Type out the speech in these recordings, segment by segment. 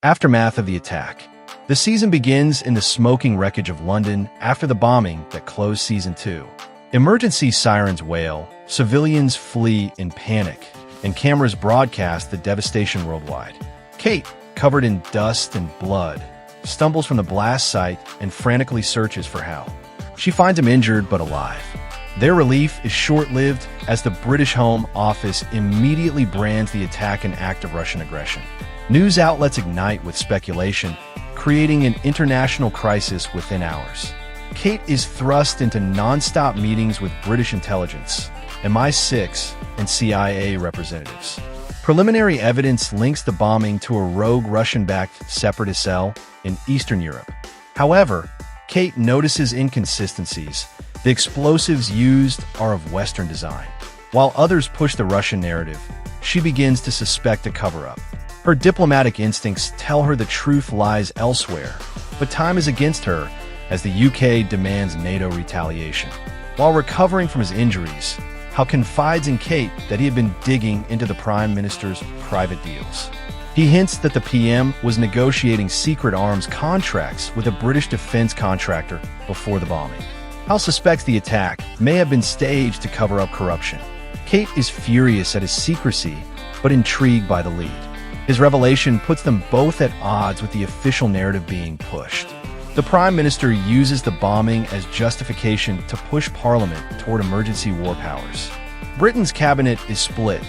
Aftermath of the attack. The season begins in the smoking wreckage of London after the bombing that closed Season 2. Emergency sirens wail, civilians flee in panic, and cameras broadcast the devastation worldwide. Kate, covered in dust and blood, stumbles from the blast site and frantically searches for Hal. She finds him injured but alive. Their relief is short-lived as the British Home Office immediately brands the attack an act of Russian aggression. News outlets ignite with speculation, creating an international crisis within hours. Kate is thrust into non-stop meetings with British intelligence, MI6, and CIA representatives. Preliminary evidence links the bombing to a rogue Russian-backed separatist cell in Eastern Europe. However, Kate notices inconsistencies. The explosives used are of Western design. While others push the Russian narrative, she begins to suspect a cover-up. Her diplomatic instincts tell her the truth lies elsewhere, but time is against her as the UK demands NATO retaliation. While recovering from his injuries, Hal confides in Kate that he had been digging into the Prime Minister's private deals. He hints that the PM was negotiating secret arms contracts with a British defense contractor before the bombing. Hal suspects the attack may have been staged to cover up corruption. Kate is furious at his secrecy, but intrigued by the lead. His revelation puts them both at odds with the official narrative being pushed. The Prime Minister uses the bombing as justification to push Parliament toward emergency war powers. Britain's cabinet is split.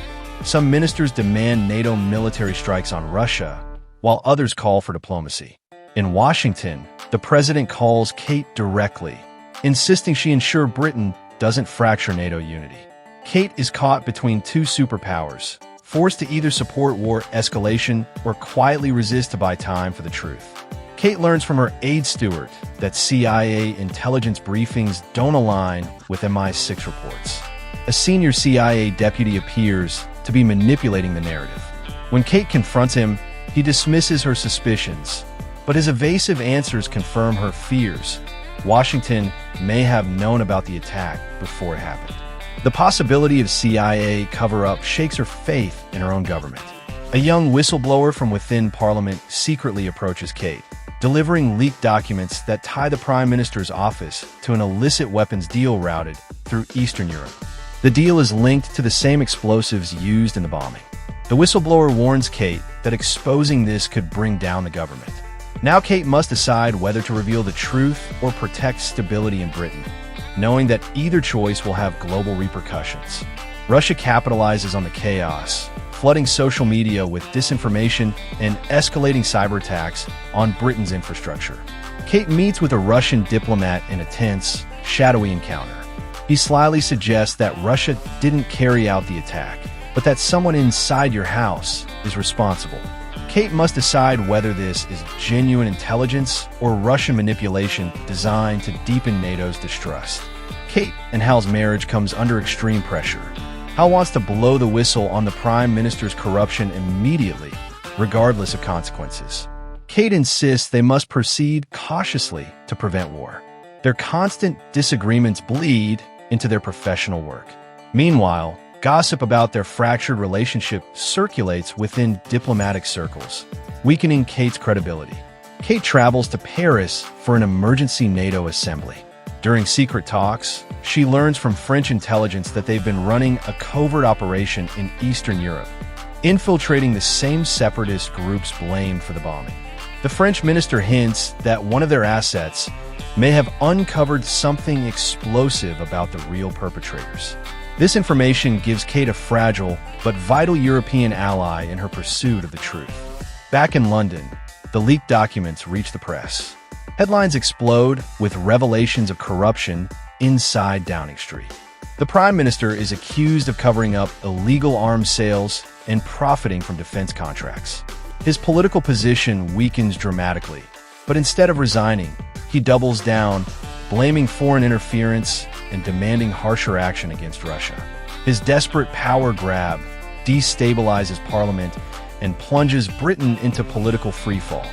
Some ministers demand NATO military strikes on Russia, while others call for diplomacy. In Washington, the president calls Kate directly, insisting she ensure Britain doesn't fracture NATO unity. Kate is caught between two superpowers, forced to either support war escalation or quietly resist to buy time for the truth. Kate learns from her aide steward that CIA intelligence briefings don't align with MI6 reports. A senior CIA deputy appears to be manipulating the narrative. When Kate confronts him, he dismisses her suspicions, but his evasive answers confirm her fears. Washington may have known about the attack before it happened. The possibility of CIA cover-up shakes her faith in her own government. A young whistleblower from within Parliament secretly approaches Kate, delivering leaked documents that tie the Prime Minister's office to an illicit weapons deal routed through Eastern Europe. The deal is linked to the same explosives used in the bombing. The whistleblower warns Kate that exposing this could bring down the government. Now Kate must decide whether to reveal the truth or protect stability in Britain, knowing that either choice will have global repercussions. Russia capitalizes on the chaos, flooding social media with disinformation and escalating cyber attacks on Britain's infrastructure. Kate meets with a Russian diplomat in a tense, shadowy encounter. He slyly suggests that Russia didn't carry out the attack, but that someone inside your house is responsible. Kate must decide whether this is genuine intelligence or Russian manipulation designed to deepen NATO's distrust. Kate and Hal's marriage comes under extreme pressure. Hal wants to blow the whistle on the Prime Minister's corruption immediately, regardless of consequences. Kate insists they must proceed cautiously to prevent war. Their constant disagreements bleed into their professional work. Meanwhile, gossip about their fractured relationship circulates within diplomatic circles, weakening Kate's credibility. Kate travels to Paris for an emergency NATO assembly. During secret talks, she learns from French intelligence that they've been running a covert operation in Eastern Europe, infiltrating the same separatist groups blamed for the bombing. The French minister hints that one of their assets may have uncovered something explosive about the real perpetrators. This information gives Kate a fragile but vital European ally in her pursuit of the truth. Back in London, the leaked documents reach the press. Headlines explode with revelations of corruption inside Downing Street. The Prime Minister is accused of covering up illegal arms sales and profiting from defense contracts. His political position weakens dramatically, but instead of resigning, he doubles down, blaming foreign interference and demanding harsher action against Russia. His desperate power grab destabilizes Parliament and plunges Britain into political freefall.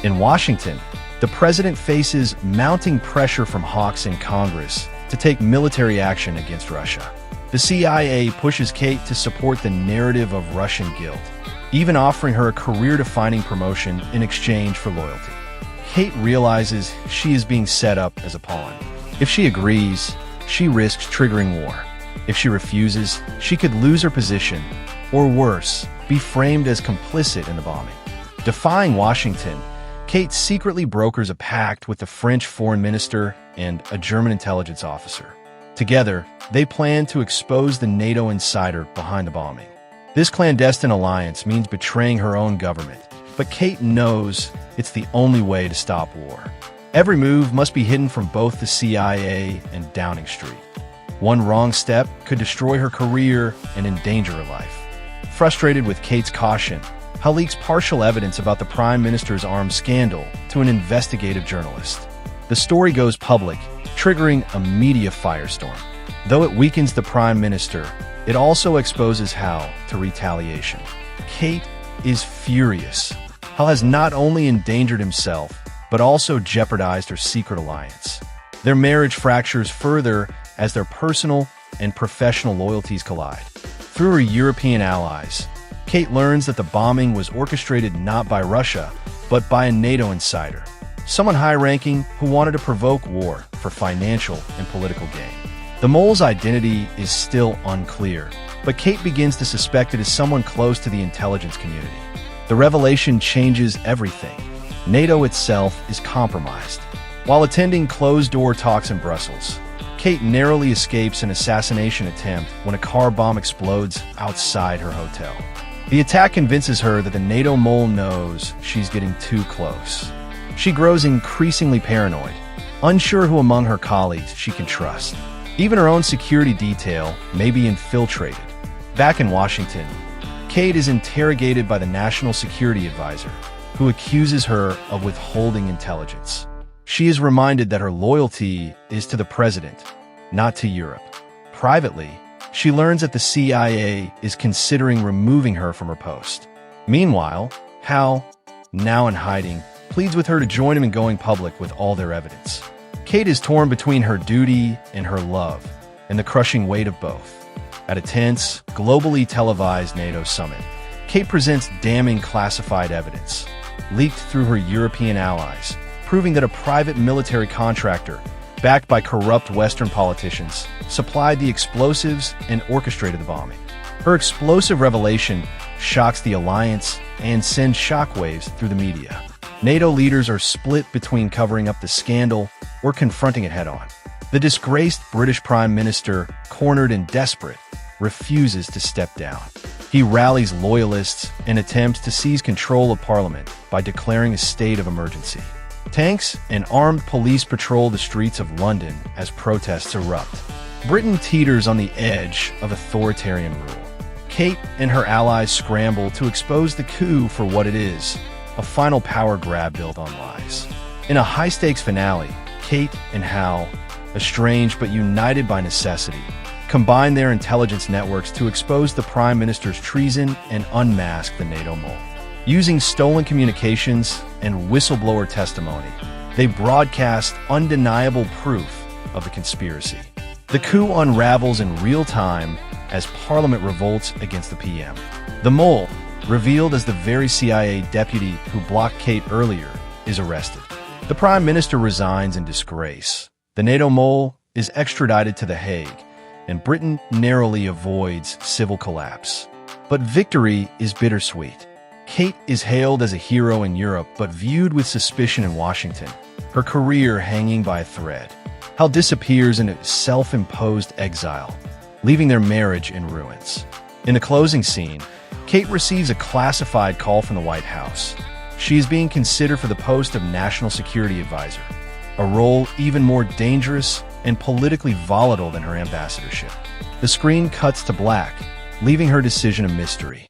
In Washington, the president faces mounting pressure from hawks in Congress to take military action against Russia. The CIA pushes Kate to support the narrative of Russian guilt, even offering her a career-defining promotion in exchange for loyalty. Kate realizes she is being set up as a pawn. If she agrees, she risks triggering war. If she refuses, she could lose her position, or worse, be framed as complicit in the bombing. Defying Washington, Kate secretly brokers a pact with the French foreign minister and a German intelligence officer. Together, they plan to expose the NATO insider behind the bombing. This clandestine alliance means betraying her own government, but Kate knows it's the only way to stop war. Every move must be hidden from both the CIA and Downing Street. One wrong step could destroy her career and endanger her life. Frustrated with Kate's caution, Hal leaks partial evidence about the Prime Minister's arms scandal to an investigative journalist. The story goes public, triggering a media firestorm. Though it weakens the Prime Minister, it also exposes Hal to retaliation. Kate is furious. Hal has not only endangered himself, but also jeopardized her secret alliance. Their marriage fractures further as their personal and professional loyalties collide. Through her European allies, Kate learns that the bombing was orchestrated not by Russia, but by a NATO insider, someone high-ranking who wanted to provoke war for financial and political gain. The mole's identity is still unclear, but Kate begins to suspect it is someone close to the intelligence community. The revelation changes everything. NATO itself is compromised. While attending closed-door talks in Brussels, Kate narrowly escapes an assassination attempt when a car bomb explodes outside her hotel. The attack convinces her that the NATO mole knows she's getting too close. She grows increasingly paranoid, unsure who among her colleagues she can trust. Even her own security detail may be infiltrated. Back in Washington, Kate is interrogated by the National Security Advisor, who accuses her of withholding intelligence. She is reminded that her loyalty is to the president, not to Europe. Privately, she learns that the CIA is considering removing her from her post. Meanwhile, Hal, now in hiding, pleads with her to join him in going public with all their evidence. Kate is torn between her duty and her love, and the crushing weight of both. At a tense, globally televised NATO summit, Kate presents damning classified evidence, leaked through her European allies, proving that a private military contractor, backed by corrupt Western politicians, supplied the explosives and orchestrated the bombing. Her explosive revelation shocks the alliance and sends shockwaves through the media. NATO leaders are split between covering up the scandal or confronting it head-on. The disgraced British Prime Minister, cornered and desperate, refuses to step down. He rallies loyalists and attempts to seize control of Parliament by declaring a state of emergency. Tanks and armed police patrol the streets of London as protests erupt. Britain teeters on the edge of authoritarian rule. Kate and her allies scramble to expose the coup for what it is, a final power grab built on lies. In a high-stakes finale, Kate and Hal, estranged but united by necessity, combine their intelligence networks to expose the Prime Minister's treason and unmask the NATO mole. Using stolen communications and whistleblower testimony, they broadcast undeniable proof of the conspiracy. The coup unravels in real time as Parliament revolts against the PM. The mole, revealed as the very CIA deputy who blocked Kate earlier, is arrested. The Prime Minister resigns in disgrace. The NATO mole is extradited to The Hague, and Britain narrowly avoids civil collapse. But victory is bittersweet. Kate is hailed as a hero in Europe, but viewed with suspicion in Washington, her career hanging by a thread. Hal disappears into self-imposed exile, leaving their marriage in ruins. In the closing scene, Kate receives a classified call from the White House. She is being considered for the post of National Security Advisor, a role even more dangerous and politically volatile than her ambassadorship. The screen cuts to black, leaving her decision a mystery.